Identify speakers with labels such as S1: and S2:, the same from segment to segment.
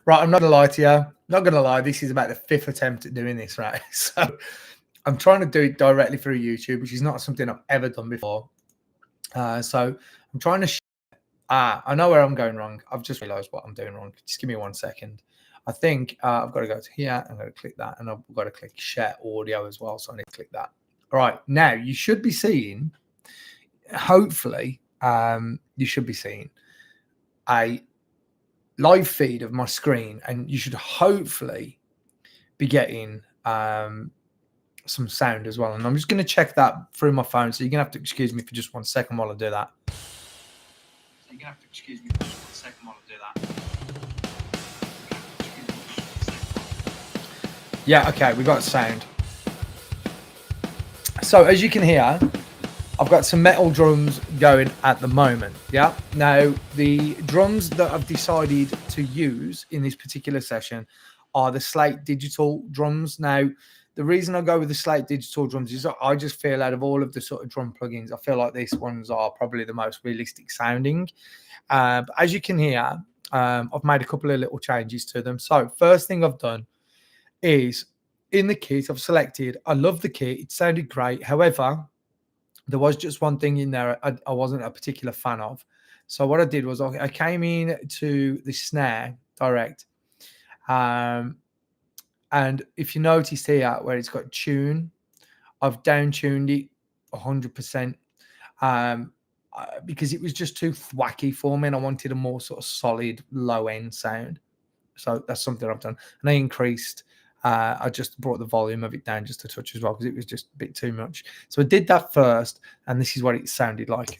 S1: Right, I'm not gonna lie to you. Not gonna lie, this is about the fifth attempt at doing this, right? So I'm trying to do it directly through YouTube, which is not something I've ever done before. So I'm trying to. I know where I'm going wrong. I've just realised what I'm doing wrong. Just give me 1 second. I think I've got to go to here. I'm going to click that, and I've got to click share audio as well. So I need to click that. All right, now you should be seeing. Hopefully, you should be seeing a live feed of my screen, and you should hopefully be getting some sound as well. And I'm just going to check that through my phone. So you're going to have to excuse me for just 1 second while I do that. You're gonna have to excuse me for just 1 second while I do that. Yeah, okay, we got sound. So as you can hear, I've got some metal drums going at the moment. Yeah. Now the drums that I've decided to use in this particular session are the Slate Digital drums. Now, the reason I go with the Slate Digital drums is I just feel out of all of the sort of drum plugins, I feel like these ones are probably the most realistic sounding. But as you can hear, I've made a couple of little changes to them. So first thing I've done is in the kit, I've selected, I love the kit. It sounded great. However, there was just one thing in there I wasn't a particular fan of. So what I did was I came in to the snare direct. And if you notice here where it's got tune, I've down tuned it 100% because it was just too thwacky for me, and I wanted a more sort of solid low end sound. So that's something I've done, and I increased. I just brought the volume of it down just a touch as well because it was just a bit too much. So I did that first, and this is what it sounded like.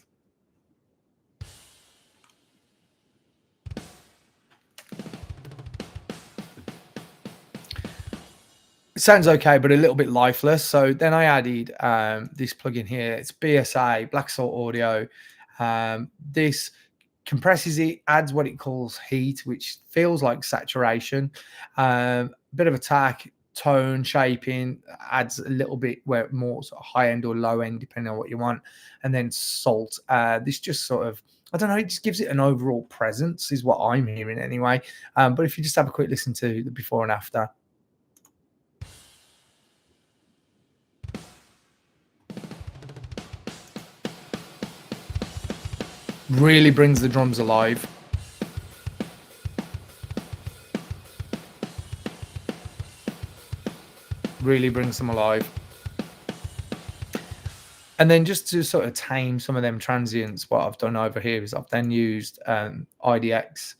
S1: It sounds okay, but a little bit lifeless. So then I added this plugin here. It's BSA, Black Salt Audio. This compresses it, adds what it calls heat, which feels like saturation. Bit of attack, tone, shaping, adds a little bit where more sort of high end or low end, depending on what you want. And then salt. This just sort of, I don't know, it just gives it an overall presence, is what I'm hearing anyway. But if you just have a quick listen to the before and after. Really brings the drums alive. Really brings them alive. And then just to sort of tame some of them transients, what I've done over here is I've then used IDX.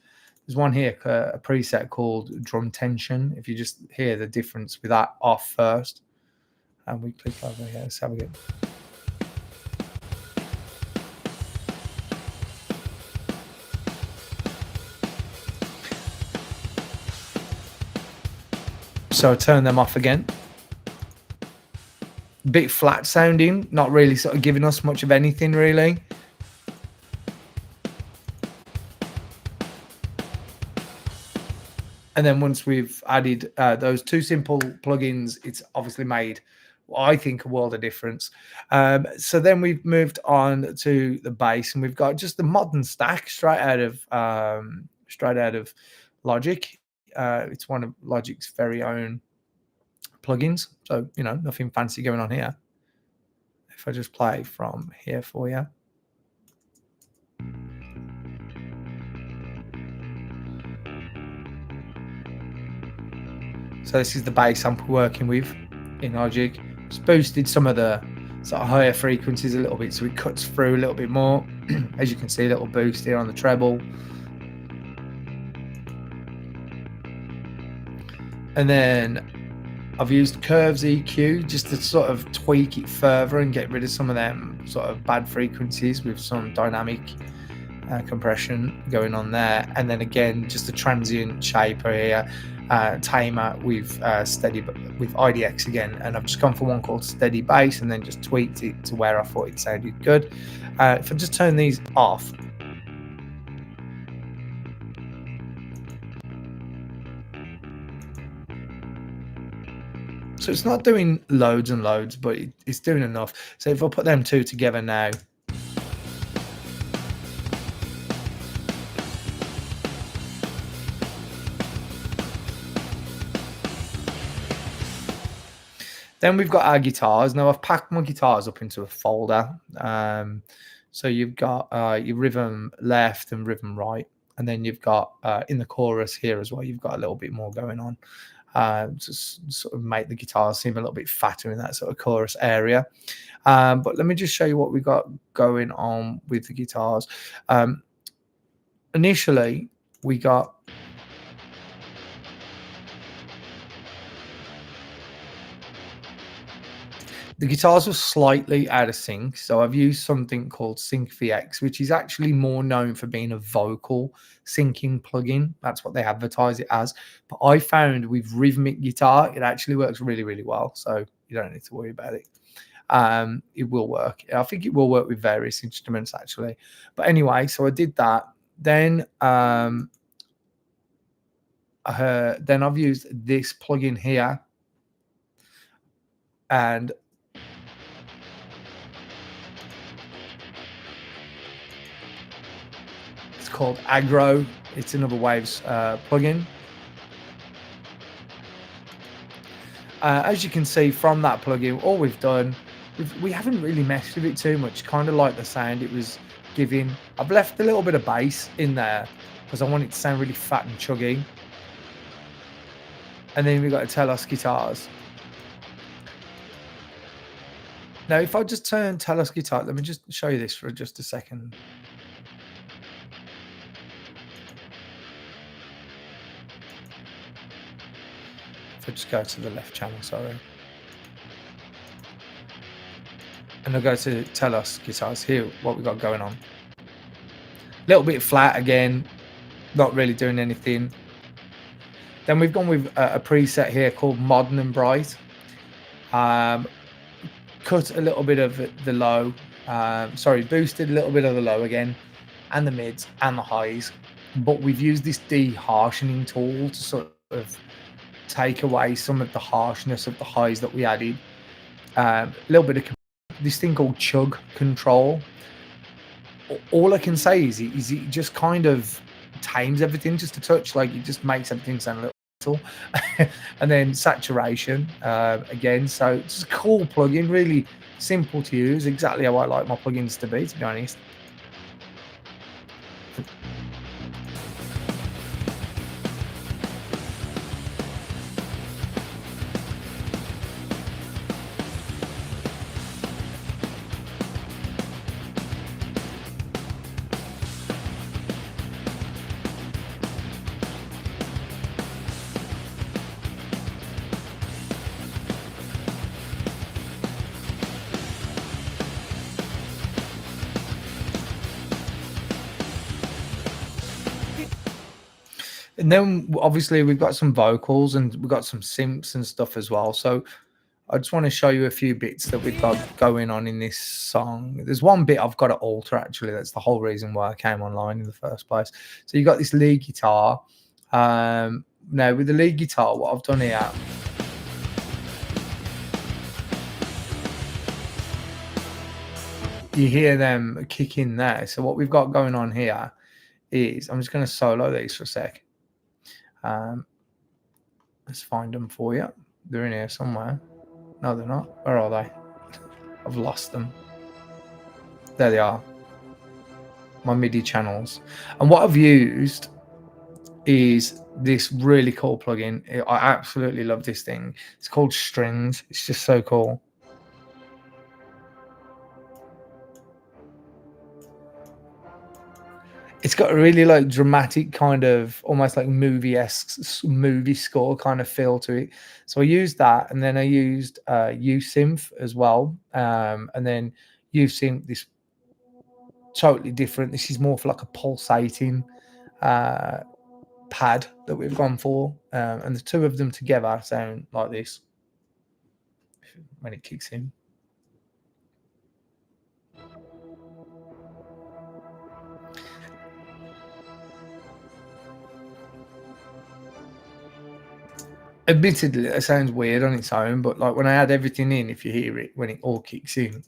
S1: There's one here, a preset called Drum Tension. If you just hear the difference with that off first. And we click over here. Let's have a go. So I turn them off again. Bit flat sounding, not really sort of giving us much of anything really. And then once we've added those two simple plugins, it's obviously made, I think, a world of difference. So then we've moved on to the bass, and we've got just the modern stack straight out of Logic. It's one of Logic's very own plugins, so you know, nothing fancy going on here. If I just play from here for you. So this is the bass I'm working with in Logic. It's boosted some of the sort of higher frequencies a little bit, so it cuts through a little bit more. As you can see, a little boost here on the treble. And then I've used Curves EQ just to sort of tweak it further and get rid of some of them sort of bad frequencies with some dynamic compression going on there. And then again, just a transient shaper here, tamer with steady with IDX again. And I've just gone for one called Steady Bass and then just tweaked it to where I thought it sounded good. If I just turn these off. So it's not doing loads and loads, but it's doing enough. So if I put them two together now, Then we've got our guitars. Now I've packed my guitars up into a folder. So you've got your rhythm left and rhythm right, and then you've got in the chorus here as well. You've got a little bit more going on to sort of make the guitar seem a little bit fatter in that sort of chorus area. But let me just show you what we got going on with the guitars. Initially, we got the guitars were slightly out of sync, so I've used something called Sync VX, which is actually more known for being a vocal syncing plugin. That's what they advertise it as. But I found with rhythmic guitar, it actually works really, really well. So you don't need to worry about it. It will work. I think it will work with various instruments actually. But anyway, so I did that. Then then I've used this plugin here, and it's called Aggro. It's another Waves plugin. As you can see from that plugin, all we've done, we haven't really messed with it too much. Kind of like the sound it was giving. I've left a little bit of bass in there because I want it to sound really fat and chuggy. And then we've got Telos guitars. Now, if I just turn Telos guitar, let me just show you this for just a second. If I just go to the left channel, sorry. And I'll go to Telos guitars here, what we got going on. A little bit flat again, not really doing anything. Then we've gone with a preset here called Modern and Bright. Cut a little bit of the low, boosted a little bit of the low again, and the mids and the highs. But we've used this de-harshening tool to sort of take away some of the harshness of the highs that we added. A little bit of this thing called chug control. All I can say is it just kind of tames everything just a touch. Like it just makes everything sound a little and then saturation again. So it's a cool plugin, really simple to use, exactly how I like my plugins to be honest. And then obviously we've got some vocals and we've got some synths and stuff as well. So I just want to show you a few bits that we've got going on in this song. There's one bit I've got to alter actually. That's the whole reason why I came online in the first place. So you got this lead guitar. Now with the lead guitar, what I've done here, you hear them kick in there. So what we've got going on here is, I'm just going to solo these for a sec. Let's find them for you. They're in here somewhere. No, they're not. Where are they? I've lost them. There they are. My MIDI channels. And what I've used is this really cool plugin. I absolutely love this thing. It's called Strings. It's just so cool. It's got a really like dramatic kind of almost like movie-esque movie score kind of feel to it. So I used that, and then I used USynth as well. And then USynth, this totally different. This is more for like a pulsating pad that we've gone for. And the two of them together sound like this when it kicks in. Admittedly, it sounds weird on its own, but like when I add everything in, if you hear it, when it all kicks in.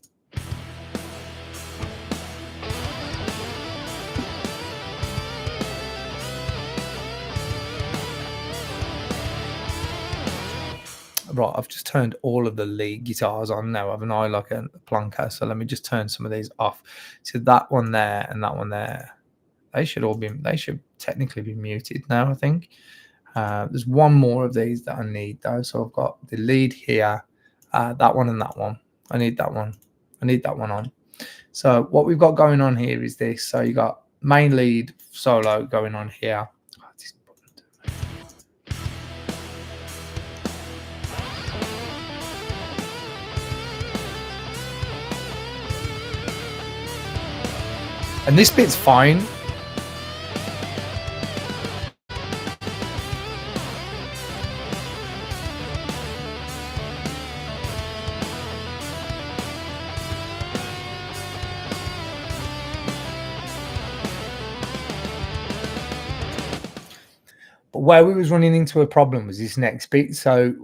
S1: Right, I've just turned all of the lead guitars on now, haven't I? Like a plonker. So let me just turn some of these off. So that one there and that one there, they should technically be muted now, I think. There's one more of these that I need though. So I've got the lead here, that one and that one. I need that one. I need that one on. So what we've got going on here is this. So you got main lead solo going on here. And this bit's fine. But where we was running into a problem was this next bit. So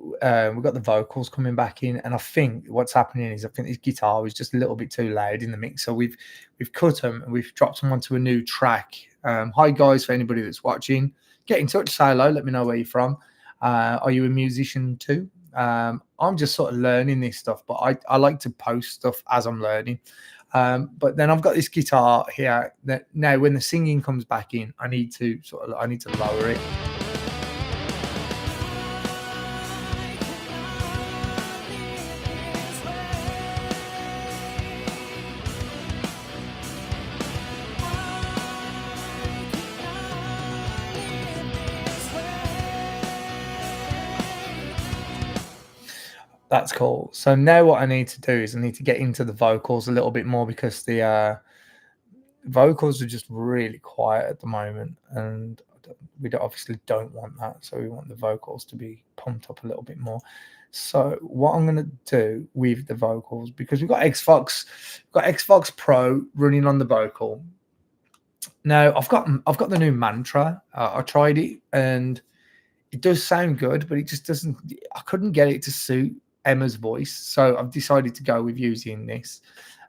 S1: we've got the vocals coming back in, and I think what's happening is I think this guitar was just a little bit too loud in the mix. So we've cut them and we've dropped them onto a new track. Hi guys, for anybody that's watching, get in touch, say hello, let me know where you're from. Are you a musician too? I'm just sort of learning this stuff, but I like to post stuff as I'm learning. But then I've got this guitar here that now when the singing comes back in, I need to lower it. That's cool. So now what I need to do is I need to get into the vocals a little bit more because the vocals are just really quiet at the moment, and we obviously don't want that. So we want the vocals to be pumped up a little bit more. So what I'm going to do with the vocals, because we've got Xbox Pro running on the vocal. Now I've got the new Mantra. I tried it and it does sound good, but it just doesn't. I couldn't get it to suit Emma's voice, so I've decided to go with using this.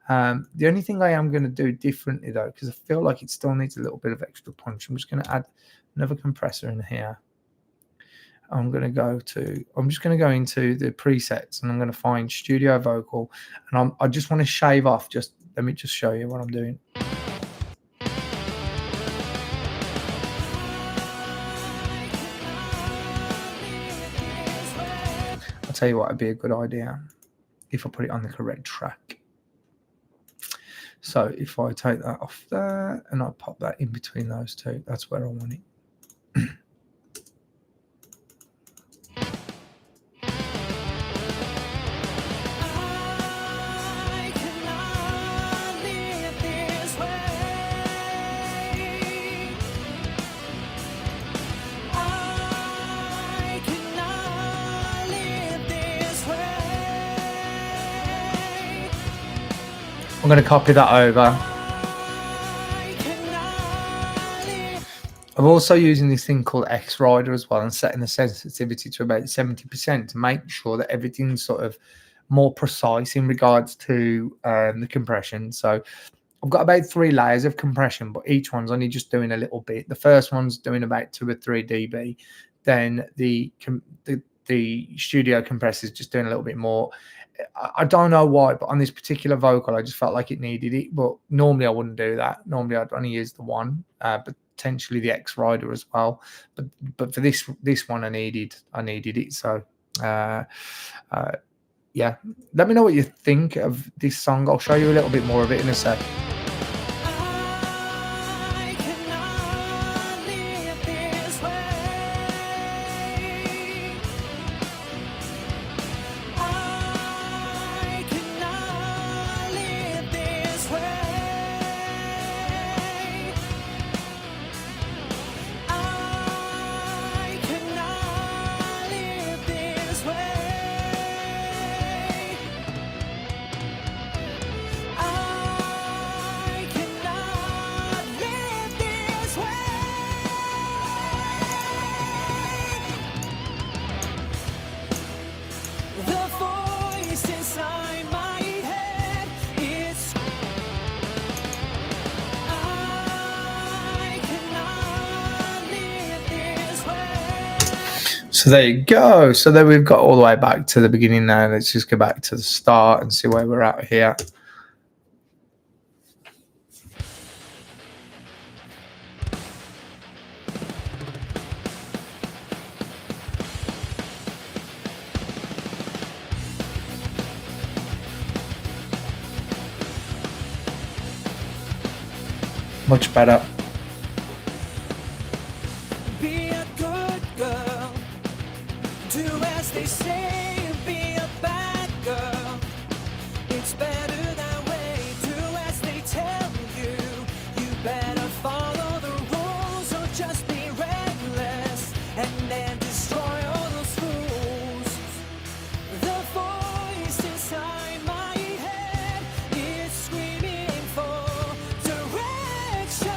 S1: The only thing I am going to do differently though, because I feel like it still needs a little bit of extra punch, I'm just going to add another compressor in here. I'm just going to go into the presets and I'm going to find studio vocal, and I just want to shave off. Let me just show you what I'm doing. Tell you what would be a good idea if I put it on the correct track. So if I take that off there and I pop that in between those two, that's where I want it. I'm going to copy that over. I'm also using this thing called X-Rider as well and setting the sensitivity to about 70% to make sure that everything's sort of more precise in regards to the compression. So I've got about 3 layers of compression, but each one's only just doing a little bit. The first one's doing about 2 or 3 dB. Then the studio compressor is just doing a little bit more. I don't know why, but on this particular vocal, I just felt like it needed it. But normally I wouldn't do that. Normally I'd only use the one, but potentially the X-Rider as well. But for this one, I needed it. So yeah, let me know what you think of this song. I'll show you a little bit more of it in a sec. So there you go. So then we've got all the way back to the beginning now. Let's just go back to the start and see where we're at here. Much better.
S2: Be a good girl. Do as they say. Be a bad girl. It's better that way. Do as they tell you. You better follow the rules or just be reckless and then destroy all those fools. The voice inside my head is screaming for direction,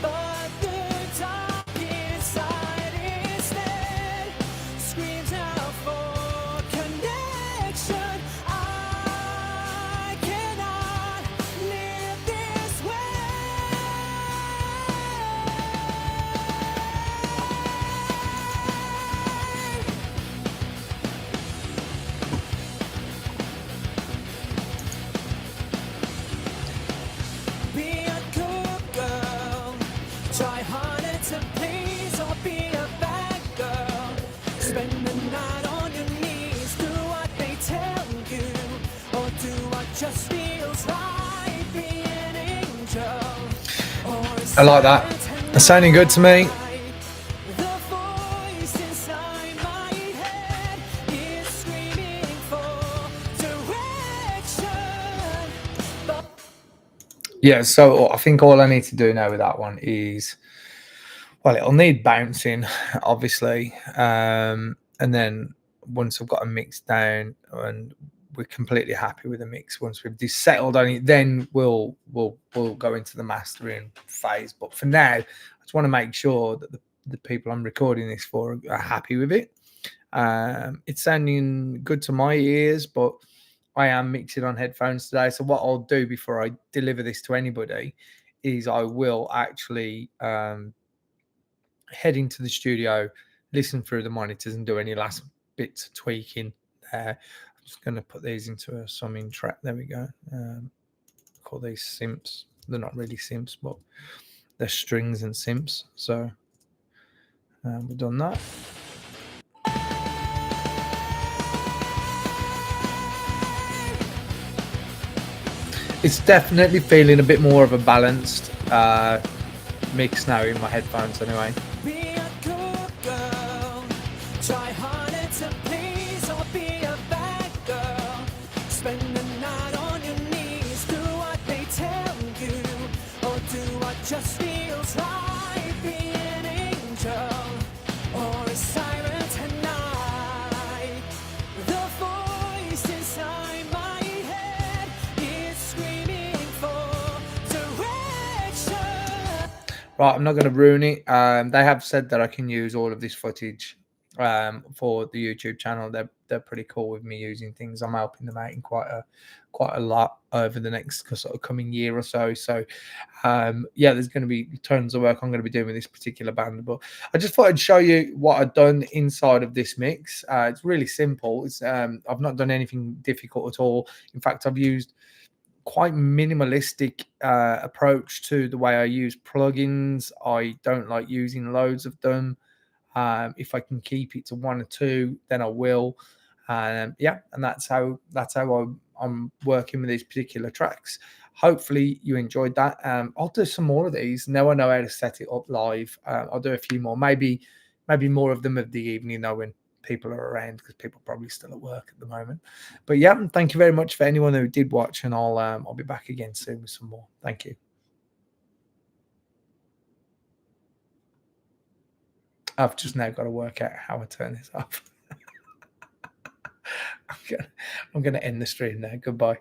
S2: but the dark inside instead screams out for connection. I cannot live this way. Be a good girl. Try harder to please or be a bad girl. Spend the night on your knees. Do what they tell you or do what just feels right. Be an angel or a
S1: I like that. It's sounding good to me.
S2: The voice inside my head is screaming for direction. But
S1: Yeah, so I think all I need to do now with that one is, well, it'll need bouncing, obviously. And then once I've got a mix down and we're completely happy with the mix, once we've just settled on it, then we'll go into the mastering phase. But for now, I just want to make sure that the people I'm recording this for are happy with it. It's sounding good to my ears, but I am mixing on headphones today. So what I'll do before I deliver this to anybody is I will actually head into the studio, listen through the monitors, and do any last bits of tweaking there. I'm just going to put these into a summing track. There we go. Call these simps. They're not really simps, but they're strings and simps. So we've done that. It's definitely feeling a bit more of a balanced mix now in my headphones anyway.
S2: be a good girl. Try harder to please or be a bad girl. Spend the night on your knees. Do what they tell you or do what just feels right. Be an angel or a siren tonight. The voice inside my head is screaming for direction.
S1: Right, I'm not going to ruin it. They have said that I can use all of this footage for the YouTube channel. They're pretty cool with me using things. I'm helping them out in quite a lot over the next sort of coming year or so. So yeah, there's going to be tons of work I'm going to be doing with this particular band. But I just thought I'd show you what I've done inside of this mix. It's really simple. It's I've not done anything difficult at all. In fact, I've used quite minimalistic approach to the way I use plugins. I don't like using loads of them. If I can keep it to one or two, then I will. Yeah, and that's how I'm working with these particular tracks. Hopefully you enjoyed that. I'll do some more of these now. I know how to set it up live. I'll do a few more, maybe more of them of the evening though, when people are around, because people are probably still at work at the moment. But yeah, thank you very much for anyone who did watch, and I'll be back again soon with some more. Thank you. I've just now got to work out how I turn this off. I'm gonna end the stream now. Goodbye.